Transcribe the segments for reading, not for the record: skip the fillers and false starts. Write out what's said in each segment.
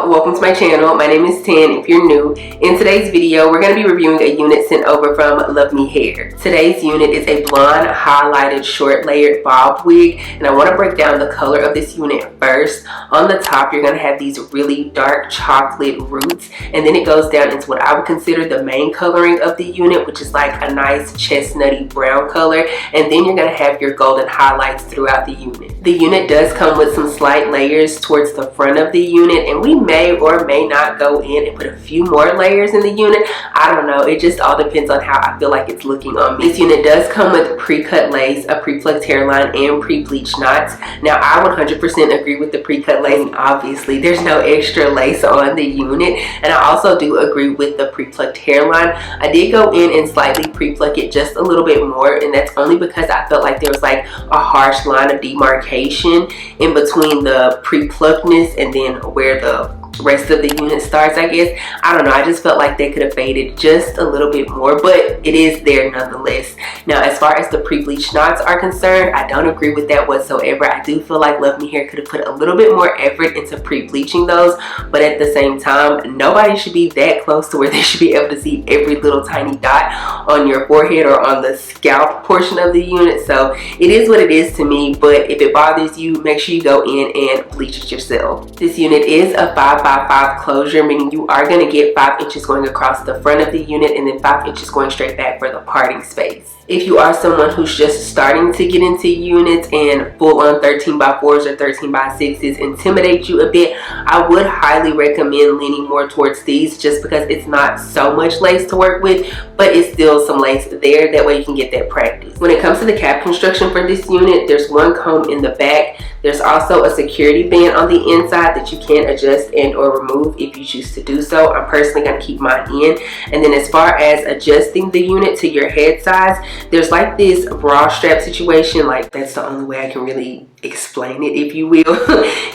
y'all, welcome to my channel. My name is Tan if you're new. In today's video, we're going to be reviewing a unit sent over from Luvme Hair. Today's unit is a blonde highlighted short layered bob wig, and I want to break down the color of this unit first. On the top, you're going to have these really dark chocolate roots, and then it goes down into what I would consider the main coloring of the unit, which is like a nice chestnutty brown color, and then you're going to have your golden highlights throughout the unit. The unit does come with some slight layers towards the front of the unit, and we may or may not go in and put a few more layers in the unit. I don't know, it just all depends on how I feel like it's looking on me. This unit does come with pre-cut lace, a pre-plucked hairline, and pre-bleached knots. Now I 100% agree with the pre-cut lace. Obviously there's no extra lace on the unit, and I also do agree with the pre-plucked hairline. I did go in and slightly pre-pluck it just a little bit more, and that's only because I felt like there was like a harsh line of demarcation in between the pre-pluckedness and then where the rest of the unit starts, I guess. I don't know, I just felt like they could have faded just a little bit more, but it is there nonetheless. Now, as far as the pre-bleached knots are concerned, I don't agree with that whatsoever. I do feel like Luvme Hair could have put a little bit more effort into pre-bleaching those, but at the same time, nobody should be that close to where they should be able to see every little tiny dot on your forehead or on the scalp portion of the unit. So it is what it is to me, but if it bothers you, make sure you go in and bleach it yourself. This unit is a 5x5 closure, meaning you are going to get 5 inches going across the front of the unit and then 5 inches going straight back for the parting space. If you are someone who's just starting to get into units and full-on 13x4s or 13x6s intimidate you a bit, I would highly recommend leaning more towards these just because it's not so much lace to work with, but it's still some lace there. That way you can get that practice. When it comes to the cap construction for this unit, there's one comb in the back. There's also a security band on the inside that you can adjust and or remove if you choose to do so. I'm personally going to keep mine in. And then as far as adjusting the unit to your head size, there's like this bra strap situation, like that's the only way I can really explain it, if you will,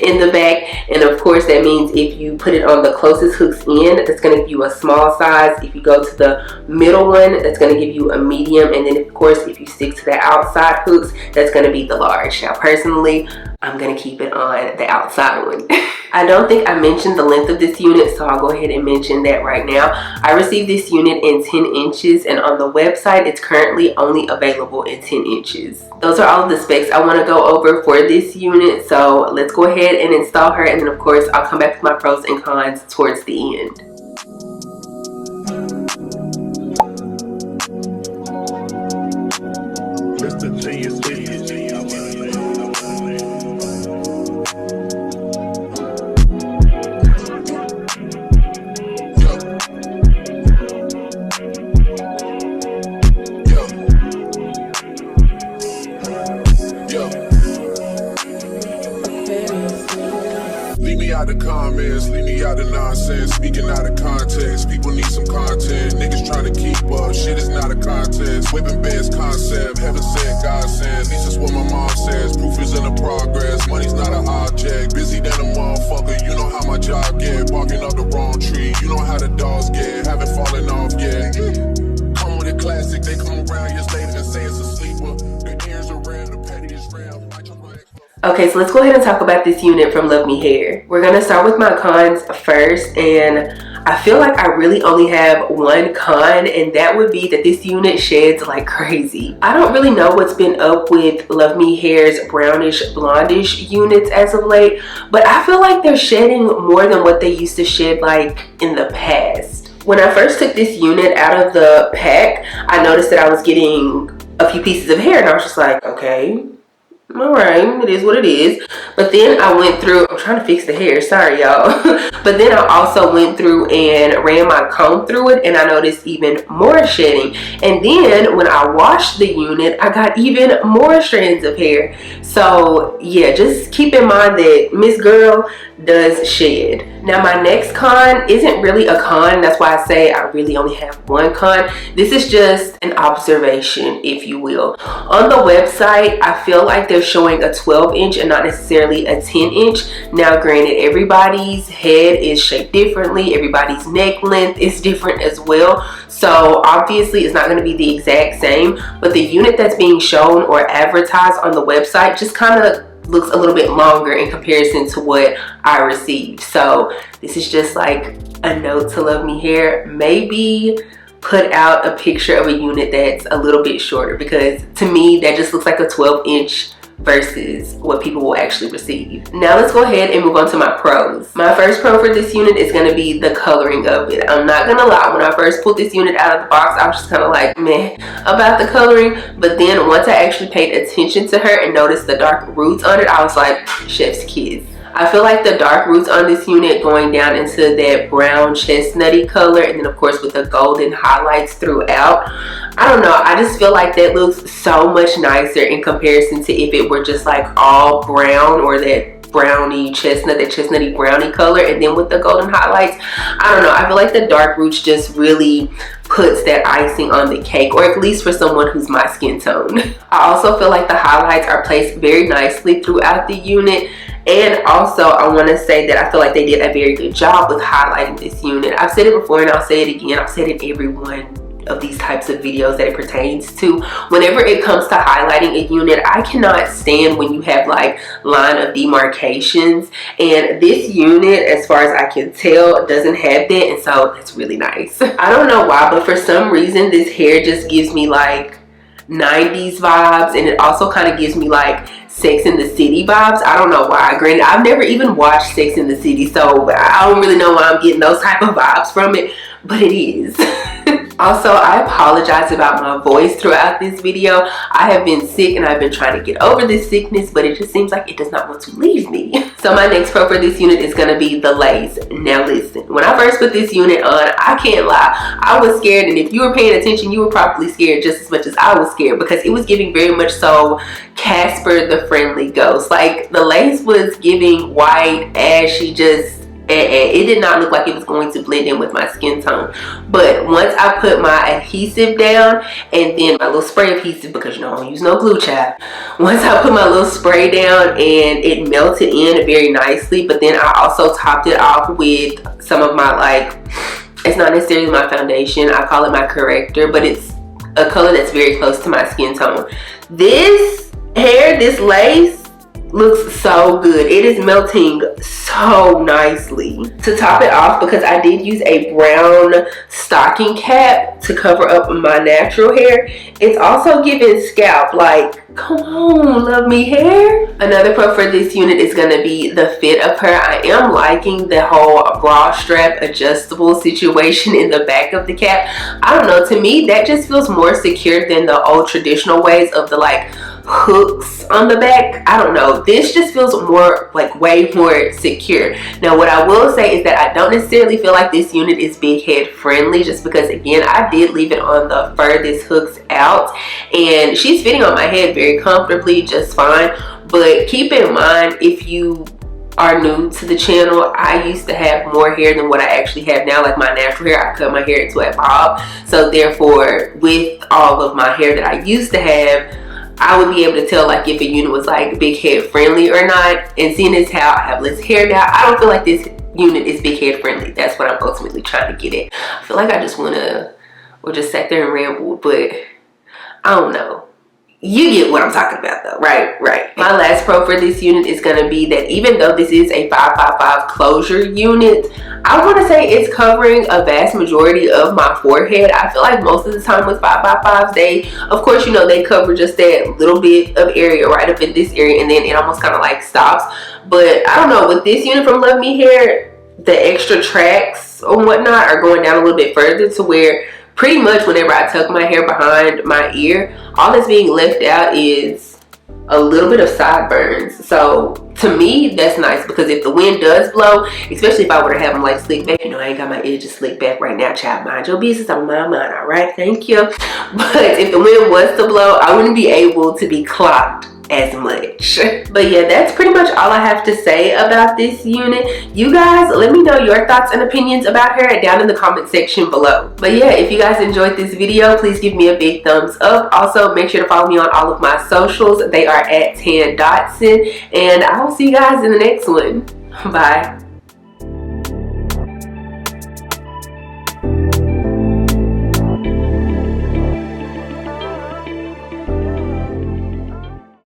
in the back. And of course that means if you put it on the closest hooks in, that's going to give you a small size. If you go to the middle one, that's going to give you a medium, and then of course if you stick to the outside hooks, that's going to be the large. Now personally, I'm going to keep it on the outside one. I don't think I mentioned the length of this unit, so I'll go ahead and mention that right now. I received this unit in 10 inches, and on the website it's currently only available in 10 inches. Those are all of the specs I want to go over for this unit, so let's go ahead and install her, and then of course I'll come back with my pros and cons towards the end. Out the comments, leave me out the nonsense, speaking out of context. People need some content, niggas trying to keep up, shit is not a contest. Whipping beds concept, heaven said, God sent, at least that's what my mom says. Proof is in the progress, money's not an object. Busy than a motherfucker, you know how my job get. Barking up the wrong tree, you know how the dogs get. Haven't fallen off yet. Come with a classic, they come around years later and say it's a sleeper. The ears are red, the petty is real. Okay, so let's go ahead and talk about this unit from Luvme Hair. We're going to start with my cons first, and I feel like I really only have one con, and that would be that this unit sheds like crazy. I don't really know what's been up with Luvme Hair's brownish blondish units as of late, but I feel like they're shedding more than what they used to shed like in the past. When I first took this unit out of the pack, I noticed that I was getting a few pieces of hair, and I was just like, okay, all right, it is what it is. But then I went through, I'm trying to fix the hair, sorry y'all. But then I also went through and ran my comb through it, and I noticed even more shedding. And then when I washed the unit, I got even more strands of hair. So yeah, just keep in mind that Miss Girl does shed. Now my next con isn't really a con, that's why I say I really only have one con. This is just an observation, if you will. On the website, I feel like they're showing a 12-inch and not necessarily a 10-inch. Now granted, everybody's head is shaped differently, everybody's neck length is different as well, so obviously it's not going to be the exact same, but the unit that's being shown or advertised on the website just kind of looks a little bit longer in comparison to what I received. So this is just like a note to Luvme Hair. Maybe put out a picture of a unit that's a little bit shorter, because to me that just looks like a 12-inch versus what people will actually receive. Now let's go ahead and move on to my pros. My first pro for this unit is going to be the coloring of it. I'm not gonna lie, when I first pulled this unit out of the box, I was just kind of like meh about the coloring, but then once I actually paid attention to her and noticed the dark roots on it, I was like, chef's kiss. I feel like the dark roots on this unit going down into that brown chestnutty color, and then of course with the golden highlights throughout, I don't know, I just feel like that looks so much nicer in comparison to if it were just like all brown, or that brownie chestnut, that chestnutty brownie color, and then with the golden highlights. I don't know, I feel like the dark roots just really puts that icing on the cake, or at least for someone who's my skin tone. I also feel like the highlights are placed very nicely throughout the unit. And also, I want to say that I feel like they did a very good job with highlighting this unit. I've said it before and I'll say it again. I've said it in every one of these types of videos that it pertains to. Whenever it comes to highlighting a unit, I cannot stand when you have like line of demarcations. And this unit, as far as I can tell, doesn't have that. And so that's really nice. I don't know why, but for some reason, this hair just gives me like 90s vibes. And it also kind of gives me like Sex and the City vibes. I don't know why. Granted, I've never even watched Sex and the City, so I don't really know why I'm getting those type of vibes from it, but it is. Also, I apologize about my voice throughout this video. I have been sick and I've been trying to get over this sickness, but it just seems like it does not want to leave me. So my next pro for this unit is going to be the lace. Now listen, when I first put this unit on, I can't lie, I was scared, and if you were paying attention, you were probably scared just as much as I was scared, because it was giving very much so Casper the Friendly Ghost. Like, the lace was giving white, ashy, just it did not look like it was going to blend in with my skin tone. But once I put my adhesive down, and then my little spray adhesive, because you know I don't use no glue, child. Once I put my little spray down, and it melted in very nicely, but then I also topped it off with some of my, like, it's not necessarily my foundation, I call it my corrector, but it's a color that's very close to my skin tone. This hair, this lace, looks so good. It is melting so nicely. To top it off, because I did use a brown stocking cap to cover up my natural hair, it's also giving scalp. Like, come on, Luvme Hair. Another pro for this unit is going to be the fit of her. I am liking the whole bra strap adjustable situation in the back of the cap. I don't know, to me that just feels more secure than the old traditional ways of the like hooks on the back. I don't know, this just feels more like way more secure. Now what I will say is that I don't necessarily feel like this unit is big head friendly, just because again I did leave it on the furthest hooks out, and she's fitting on my head very comfortably just fine. But keep in mind, if you are new to the channel, I used to have more hair than what I actually have now. Like my natural hair, I cut my hair into a bob, so therefore with all of my hair that I used to have, I would be able to tell like if a unit was like big head friendly or not. And seeing as how I have less hair now, I don't feel like this unit is big head friendly. That's what I'm ultimately trying to get at. I feel like I just want to, or just sat there and rambled, but I don't know. You get what I'm talking about though, right? My last pro for this unit is going to be that even though this is a 555 closure unit, I want to say it's covering a vast majority of my forehead. I feel like most of the time with 555s, they, of course, you know, they cover just that little bit of area right up in this area, and then it almost kind of like stops. But I don't know, with this unit from Luvme Hair, the extra tracks or whatnot are going down a little bit further, to where pretty much whenever I tuck my hair behind my ear, all that's being left out is a little bit of sideburns. So to me, that's nice, because if the wind does blow, especially if I were to have them like slick back, you know, I ain't got my edges slick back right now, child. Mind your business, I'm on mine, all right? Thank you. But if the wind was to blow, I wouldn't be able to be clocked as much. But yeah, that's pretty much all I have to say about this unit. You guys, let me know your thoughts and opinions about her down in the comment section below. But yeah, if you guys enjoyed this video, please give me a big thumbs up. Also, make sure to follow me on all of my socials. They are at Dotson, and I will see you guys in the next one. Bye.